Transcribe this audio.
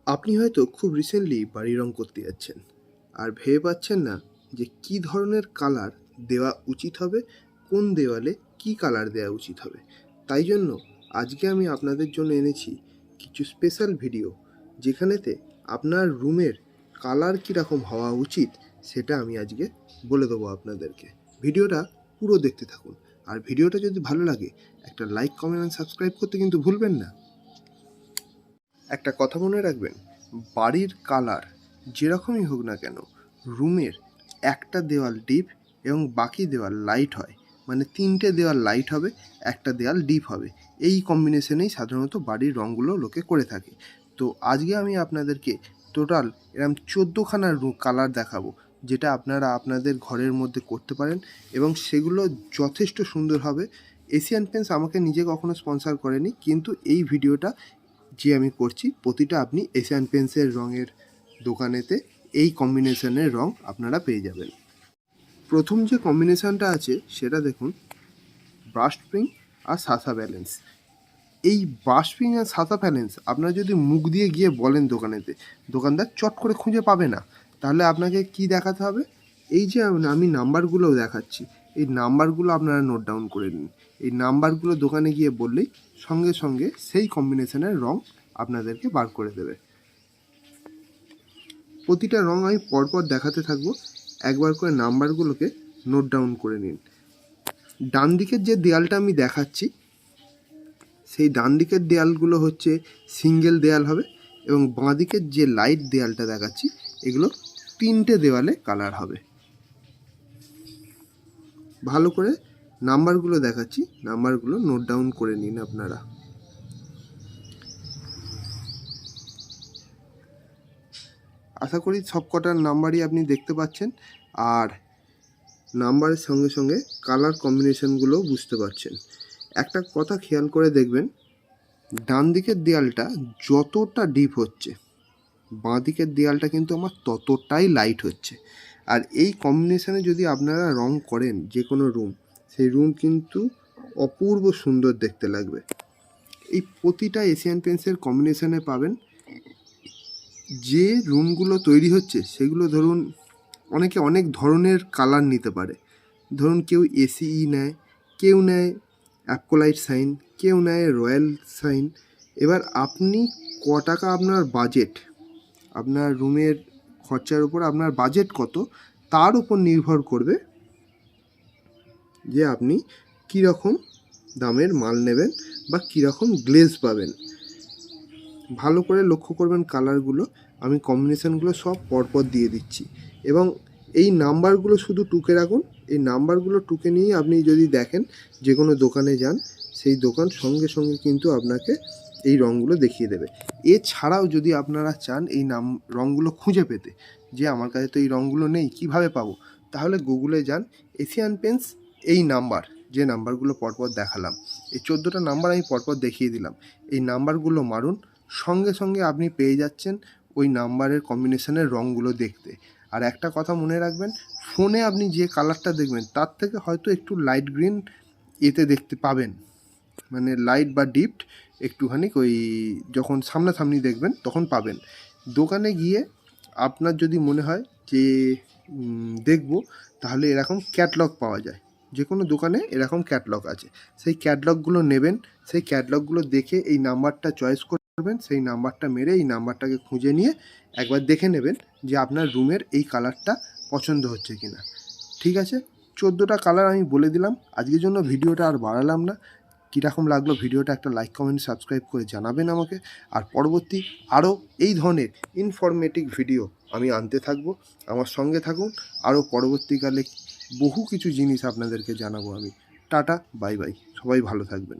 আপনি হয়তো খুব রিসেন্টলি বাড়ি রং করতে যাচ্ছেন আর ভেবে পাচ্ছেন না যে কী ধরনের কালার দেওয়া উচিত হবে, কোন দেওয়ালে কী কালার দেওয়া উচিত হবে। তাই জন্য আজকে আমি আপনাদের জন্য এনেছি কিছু স্পেশাল ভিডিও, যেখানেতে আপনার রুমের কালার কীরকম হওয়া উচিত সেটা আমি আজকে বলে দেবো আপনাদেরকে। ভিডিওটা পুরো দেখতে থাকুন, আর ভিডিওটা যদি ভালো লাগে একটা লাইক, কমেন্ট আর সাবস্ক্রাইব করতে কিন্তু ভুলবেন না। একটা কথা মনে রাখবেন, বাড়ির কালার যেরকমই হোক না কেন, রুমের একটা দেওয়াল ডিপ এবং বাকি দেওয়াল লাইট হয়, মানে 3টে দেওয়াল লাইট হবে, একটা দেওয়াল ডিপ হবে। এই কম্বিনেশনেই সাধারণত বাড়ির রঙগুলো লোকে করে থাকে। তো আজকে আমি আপনাদেরকে টোটাল এরকম 14খানা কালার দেখাবো, যেটা আপনারা আপনাদের ঘরের মধ্যে করতে পারেন এবং সেগুলো যথেষ্ট সুন্দর হবে। এশিয়ান পেন্টস আমাকে নিজে কখনো স্পন্সর করেনি, কিন্তু এই ভিডিওটা যে আমি করছি, প্রতিটা আপনি এশিয়ান পেন্টসের রঙের দোকানেতে এই কম্বিনেশনের রং আপনারা পেয়ে যাবেন। প্রথম যে কম্বিনেশনটা আছে সেটা দেখুন, ব্রাশ পিঙ্ক আর সাসা ব্যালেন্স। এই ব্রাশ পিঙ্ক আর সাসা ব্যালেন্স আপনারা যদি মুখ দিয়ে গিয়ে বলেন দোকানেতে, দোকানদার চট করে খুঁজে পাবে না। তাহলে আপনাকে কি দেখাতে হবে? এই যে আমি নাম্বারগুলো দেখাচ্ছি, এই নাম্বারগুলো আপনারা নোট ডাউন করে নিন। এই নাম্বারগুলো দোকানে গিয়ে বললেই সঙ্গে সঙ্গে সেই কম্বিনেশনের রং আপনাদেরকে বার করে দেবে। প্রতিটা রং আমি পরপর দেখাতে থাকবো, একবার করে নাম্বারগুলোকে নোট ডাউন করে নিন। ডান দিকের যে দেয়ালটা আমি দেখাচ্ছি, সেই ডান দিকের দেয়ালগুলো হচ্ছে সিঙ্গেল দেয়াল হবে, এবং বাঁ দিকের যে লাইট দেয়ালটা দেখাচ্ছি, এগুলো 3টে দেওয়ালে কালার হবে। ভালো করে নাম্বারগুলো দেখাচ্ছি, নাম্বারগুলো নোট ডাউন করে নিন আপনারা। আশা করি সব কটার নাম্বারই আপনি দেখতে পাচ্ছেন, আর নাম্বারের সঙ্গে সঙ্গে কালার কম্বিনেশনগুলোও বুঝতে পারছেন। একটা কথা খেয়াল করে দেখবেন, ডান দিকের দেয়ালটা যতটা ডিপ হচ্ছে, বাঁ দিকের দেয়ালটা কিন্তু আমার ততটাই লাইট হচ্ছে। আর এই কম্বিনেশনে যদি আপনারা রং করেন যে কোনো রুম, সেই রুম কিন্তু অপূর্ব সুন্দর দেখতে লাগবে। এই প্রতিটা এশিয়ান পেন্টসের কম্বিনেশনে পাবেন। যে রুমগুলো তৈরি হচ্ছে সেগুলো ধরুন অনেকে অনেক ধরনের কালার নিতে পারে। ধরুন কেউ এসিই নেয়, কেউ নেয় অ্যাপকোলাইট সাইন, কেউ নেয় রয়্যাল সাইন। এবার আপনি ক টাকা আপনার বাজেট, আপনার রুমের খরচার উপর আপনার বাজেট কত, তার উপর নির্ভর করবে যে আপনি কীরকম দামের মাল নেবেন বা কীরকম গ্লেজ পাবেন। ভালো করে লক্ষ্য করবেন কালারগুলো, আমি কম্বিনেশানগুলো সব পরপর দিয়ে দিচ্ছি। এবং এই নাম্বারগুলো শুধু টুকে রাখুন। এই নাম্বারগুলো টুকে নিয়ে আপনি যদি দেখেন যে কোনো দোকানে যান, সেই দোকান সঙ্গে সঙ্গে কিন্তু আপনাকে এই রঙগুলো দেখিয়ে দেবে। এছাড়াও যদি আপনারা চান এই রঙগুলো খুঁজে পেতে, যে আমার কাছে তো এই রঙগুলো নেই, কিভাবে পাবো, তাহলে গুগলে যান, এশিয়ান পেন্টস এই নাম্বার, যে নাম্বারগুলো পরপর দেখালাম, এই 14টা নাম্বার আমি পরপর দেখিয়ে দিলাম, এই নাম্বারগুলো মারুন, সঙ্গে সঙ্গে আপনি পেয়ে যাচ্ছেন ওই নাম্বারের কম্বিনেশনের রঙগুলো দেখতে। আর একটা কথা মনে রাখবেন, ফোনে আপনি যে কালারটা দেখবেন তার থেকে হয়তো একটু লাইট গ্রিন এতে দেখতে পাবেন, মানে লাইট বা ডিপড একটুখানি ওই যখন সামনাসামনি দেখবেন তখন পাবেন। দোকানে গিয়ে আপনার যদি মনে হয় যে দেখব, তাহলে এরকম ক্যাটলগ পাওয়া যায়, যে কোনো দোকানে এরকম ক্যাটলগ আছে, সেই ক্যাটলগগুলো নেবেন। সেই ক্যাটলগগুলো দেখে এই নাম্বারটা চয়েস করবেন, সেই নাম্বারটা মেরে এই নাম্বারটাকে খুঁজে নিয়ে একবার দেখে নেবেন যে আপনার রুমের এই কালারটা পছন্দ হচ্ছে কি না। ঠিক আছে, 14টা কালার আমি বলে দিলাম। আজকের জন্য ভিডিওটা আর বাড়ালাম না। কীরকম লাগলো ভিডিওটা একটা লাইক, কমেন্ট, সাবস্ক্রাইব করে জানাবেন আমাকে। আর পরবর্তী আরও এই ধরনের ইনফরমেটিভ ভিডিও আমি আনতে থাকবো, আমার সঙ্গে থাকুন। আরও পরবর্তীকালে বহু কিছু জিনিস আপনাদেরকে জানাবো আমি। টাটা, বাই বাই, সবাই ভালো থাকবেন।